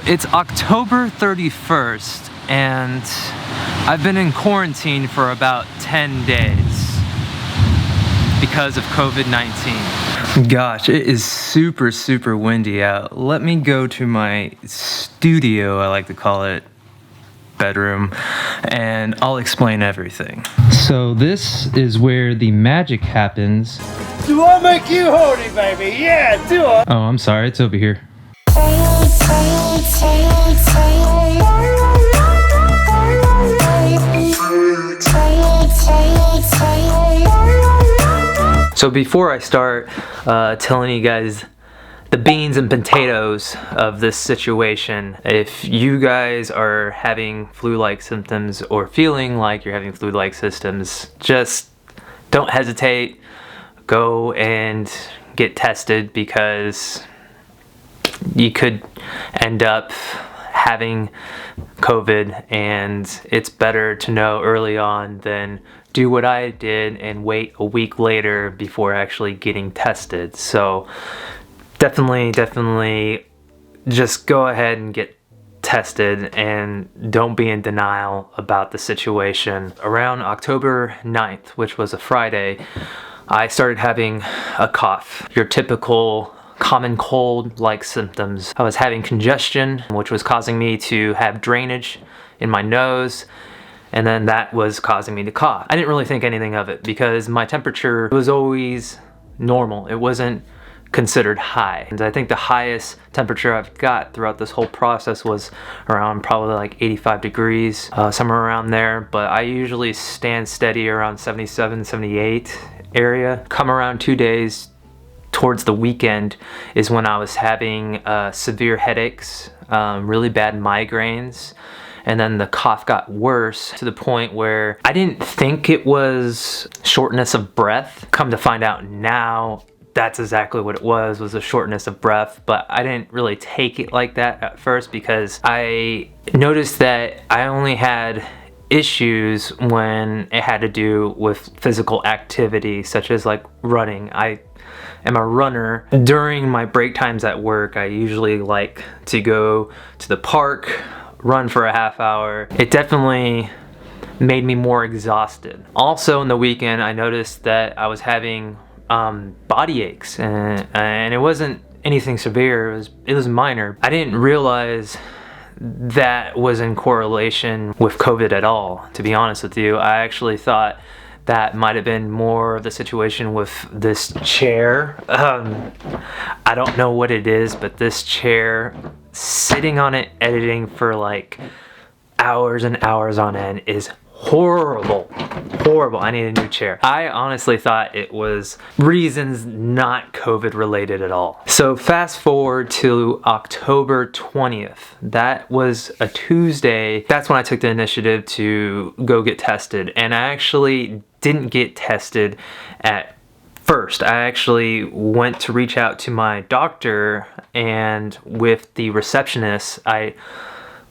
It's October 31st and I've been in quarantine for about 10 days because of COVID-19. Gosh, it is super windy out. Let me go to my studio, I like to call it, bedroom, and I'll explain everything. So this is where the magic happens. Do I make you horny, baby? Yeah, do I? Oh, I'm sorry, it's over here. So before I start telling you guys the beans and potatoes of this situation, if you guys are having flu-like symptoms or feeling like you're having flu-like symptoms, just don't hesitate. Go and get tested because you could end up having COVID, and it's better to know early on than do what I did and wait a week later before actually getting tested. So definitely just go ahead and get tested and don't be in denial about the situation. Around October 9th, which was a Friday, I started having a cough. Your typical common cold-like symptoms. I was having congestion, which was causing me to have drainage in my nose, and then that was causing me to cough. I didn't really think anything of it because my temperature was always normal. It wasn't considered high. And I think the highest temperature I've got throughout this whole process was around probably like 85 degrees, somewhere around there, but I usually stand steady around 77, 78 area. Come around 2 days towards the weekend is when I was having severe headaches, really bad migraines, and then the cough got worse to the point where I didn't think it was shortness of breath. Come to find out now, that's exactly what it was a shortness of breath, but I didn't really take it like that at first because I noticed that I only had issues when it had to do with physical activity, such as like running. I am a runner. During my break times at work, I usually like to go to the park, run for a half hour. It definitely made me more exhausted. Also in the weekend, I noticed that I was having body aches, and it wasn't anything severe. It was minor. I didn't realize that was in correlation with COVID at all, to be honest with you. I actually thought that might have been more of the situation with this chair. I don't know what it is, but this chair, sitting on it editing for like hours and hours on end is horrible. I need a new chair. I honestly thought it was reasons not COVID related at all. So fast forward to October 20th. That was a Tuesday. That's when I took the initiative to go get tested. And I actually didn't get tested at first. I actually went to reach out to my doctor, and with the receptionist, I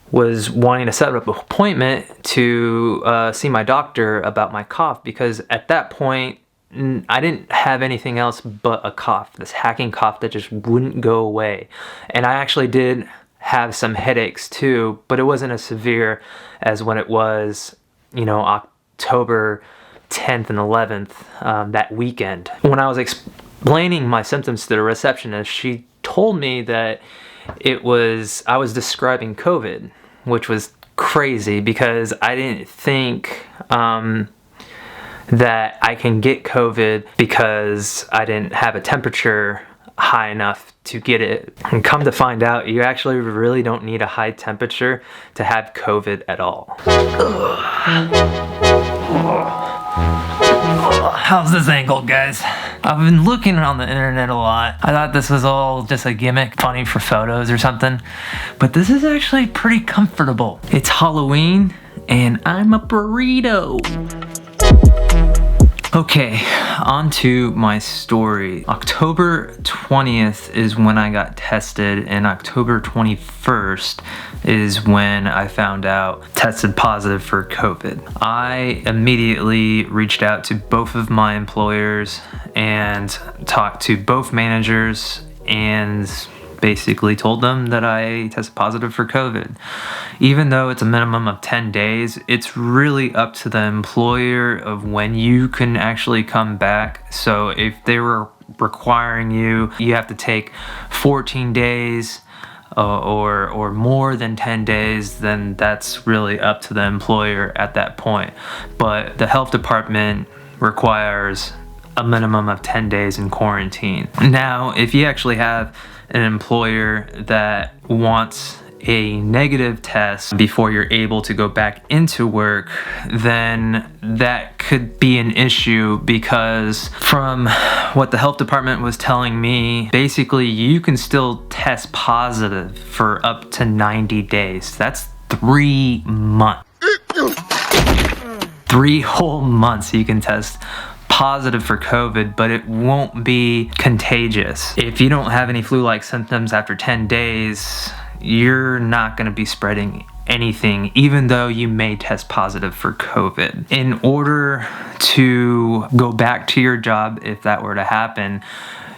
was wanting to set up an appointment to see my doctor about my cough, because at that point I didn't have anything else but a cough, this hacking cough that just wouldn't go away. And I actually did have some headaches too, but it wasn't as severe as when it was, October 10th and 11th, that weekend. When I was explaining my symptoms to the receptionist, she told me that I was describing COVID, which was crazy because I didn't think that I can get COVID because I didn't have a temperature high enough to get it. And come to find out, you actually really don't need a high temperature to have COVID at all. How's this angle, guys? I've been looking on the internet a lot. I thought this was all just a gimmick, funny for photos or something, but this is actually pretty comfortable. It's Halloween and I'm a burrito. Okay, on to my story. October 20th is when I got tested, and October 21st is when I found out tested positive for COVID. I immediately reached out to both of my employers and talked to both managers and basically told them that I tested positive for COVID. Even though it's a minimum of 10 days, it's really up to the employer of when you can actually come back. So if they were requiring you have to take 14 days or more than 10 days, then that's really up to the employer at that point. But the health department requires a minimum of 10 days in quarantine. Now, if you actually have an employer that wants a negative test before you're able to go back into work, then that could be an issue, because from what the health department was telling me, basically you can still test positive for up to 90 days. That's 3 months. 3 whole months you can test positive for COVID, but it won't be contagious. If you don't have any flu-like symptoms after 10 days, you're not going to be spreading anything, even though you may test positive for COVID. In order to go back to your job, if that were to happen,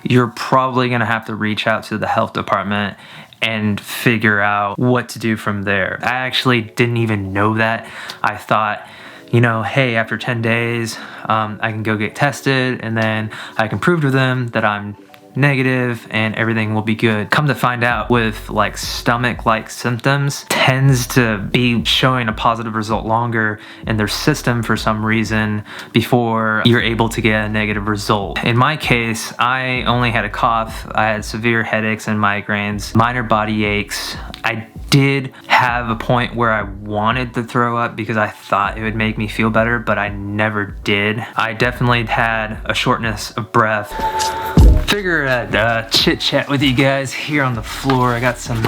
you're probably going to have to reach out to the health department and figure out what to do from there. I actually didn't even know that. I thought, hey, after 10 days, I can go get tested, and then I can prove to them that I'm negative and everything will be good. Come to find out, with like stomach-like symptoms, tends to be showing a positive result longer in their system for some reason before you're able to get a negative result. In my case, I only had a cough. I had severe headaches and migraines, minor body aches. I did have a point where I wanted to throw up because I thought it would make me feel better, but I never did. I definitely had a shortness of breath. Figure I'd chit chat with you guys here on the floor. I got some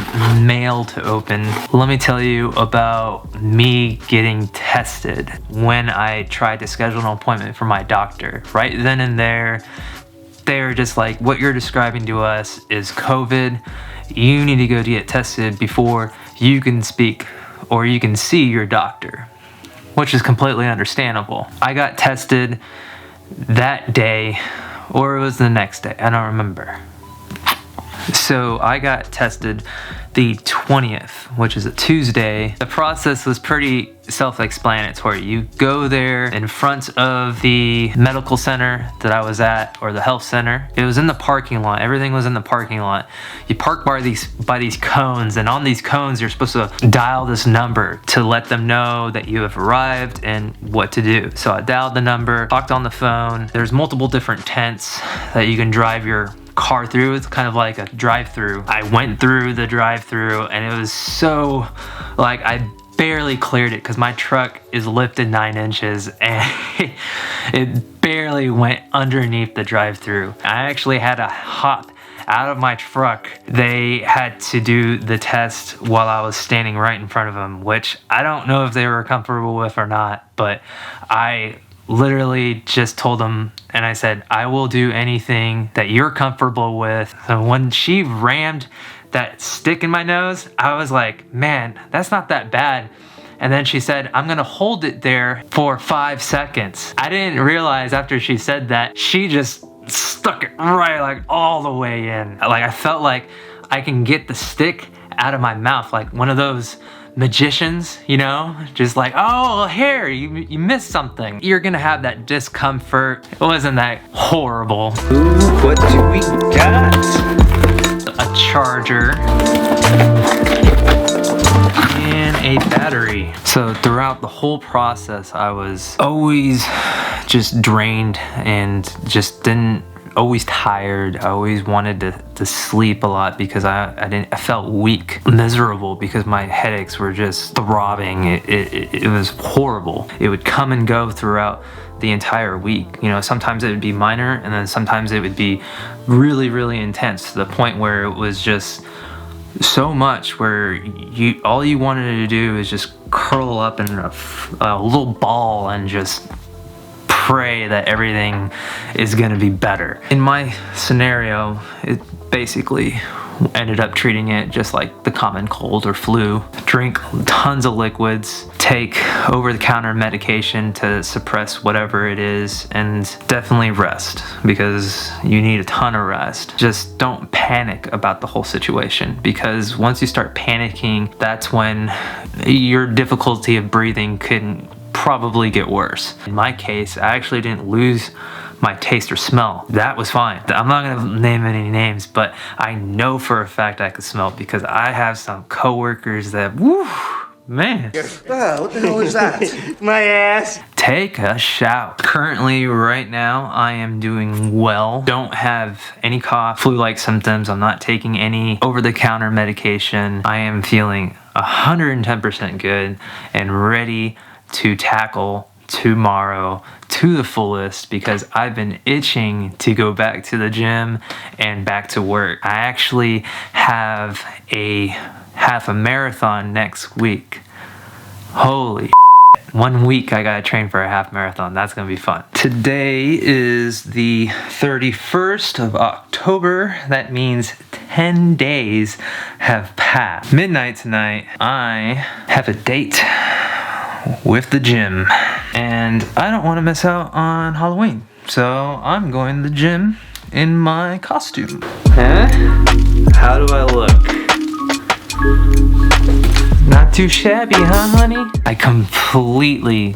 mail to open. Let me tell you about me getting tested when I tried to schedule an appointment for my doctor. Right then and there, they were just like, what you're describing to us is COVID. You need to go get tested before you can speak or you can see your doctor, which is completely understandable. I got tested that day, or it was the next day, I don't remember. So I got tested the 20th, which is a Tuesday. The process was pretty self-explanatory. You go there in front of the medical center that I was at, or the health center. It was in the parking lot. Everything was in the parking lot. You park by these cones, and on these cones you're supposed to dial this number to let them know that you have arrived and what to do. So I dialed the number, talked on the phone. There's multiple different tents that you can drive your car through. It's kind of like a drive-through. I went through the drive-through, and it was so, like, I barely cleared it because my truck is lifted 9 inches and it barely went underneath the drive-through. I actually had to hop out of my truck. They had to do the test while I was standing right in front of them, which I don't know if they were comfortable with or not, but I literally just told them, and I said, I will do anything that you're comfortable with. So when she rammed that stick in my nose, I was like, man, that's not that bad. And then she said, I'm gonna hold it there for 5 seconds. I didn't realize after she said that, she just stuck it right like all the way in. Like, I felt like I can get the stick out of my mouth, like one of those magicians, just like, oh, here, you missed something. You're gonna have that discomfort. It wasn't that horrible. Ooh, what do we got? A charger and a battery. So throughout the whole process, I was always just drained and just always tired. I always wanted to sleep a lot because I felt weak, miserable, because my headaches were just throbbing. It was horrible. It would come and go throughout the entire week. Sometimes it would be minor, and then sometimes it would be really, really intense, to the point where it was just so much where all you wanted to do is just curl up in a little ball and just pray that everything is going to be better. In my scenario, basically ended up treating it just like the common cold or flu. Drink tons of liquids, take over-the-counter medication to suppress whatever it is, and definitely rest, because you need a ton of rest. Just don't panic about the whole situation, because once you start panicking, that's when your difficulty of breathing can probably get worse. In my case, I actually didn't lose my taste or smell. That was fine. I'm not gonna name any names, but I know for a fact I could smell, because I have some coworkers that, woo, man. What the hell is that? My ass. Take a shout. Currently, right now, I am doing well. Don't have any cough, flu-like symptoms. I'm not taking any over-the-counter medication. I am feeling 110% good and ready to tackle tomorrow to the fullest, because I've been itching to go back to the gym and back to work. I actually have a half a marathon next week. Holy shit. 1 week I gotta train for a half marathon. That's gonna be fun. Today is the 31st of October. That means 10 days have passed. Midnight tonight, I have a date with the gym, and I don't want to miss out on Halloween, so I'm going to the gym in my costume. Huh? How do I look? Not too shabby, huh, honey? I completely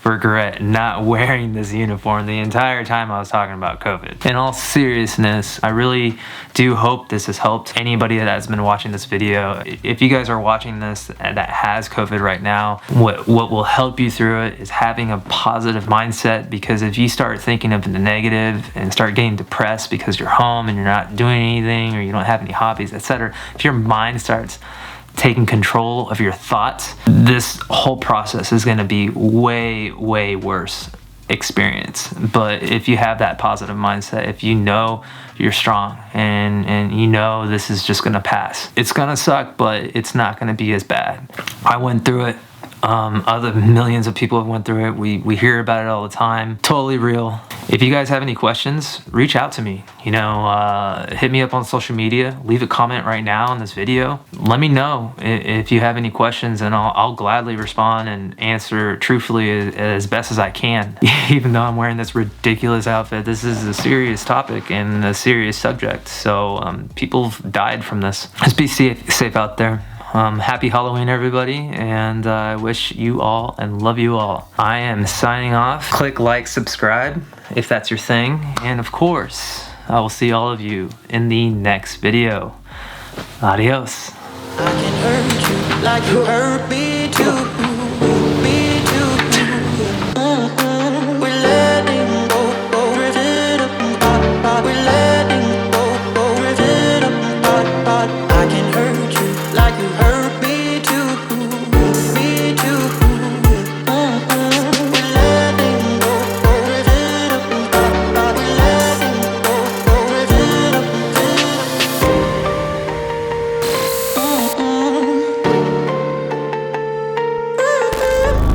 regret not wearing this uniform the entire time I was talking about COVID. In all seriousness, I really do hope this has helped anybody that has been watching this video. If you guys are watching this that has COVID right now, what will help you through it is having a positive mindset, because if you start thinking of the negative and start getting depressed because you're home and you're not doing anything or you don't have any hobbies, etc., if your mind starts taking control of your thoughts, this whole process is going to be way worse experience. But if you have that positive mindset, if you know you're strong and you know this is just going to pass, it's going to suck, but it's not going to be as bad. I went through it. Other millions of people have went through it. We hear about it all the time. Totally real. If you guys have any questions, reach out to me. You know, hit me up on social media. Leave a comment right now on this video. Let me know if you have any questions, and I'll gladly respond and answer truthfully as best as I can. Even though I'm wearing this ridiculous outfit, this is a serious topic and a serious subject. So people have died from this. Just be safe out there. Happy Halloween, everybody, and I wish you all and love you all. I am signing off. Click like, subscribe if that's your thing, and of course, I will see all of you in the next video. Adios. I can hurt you like you hurt me too.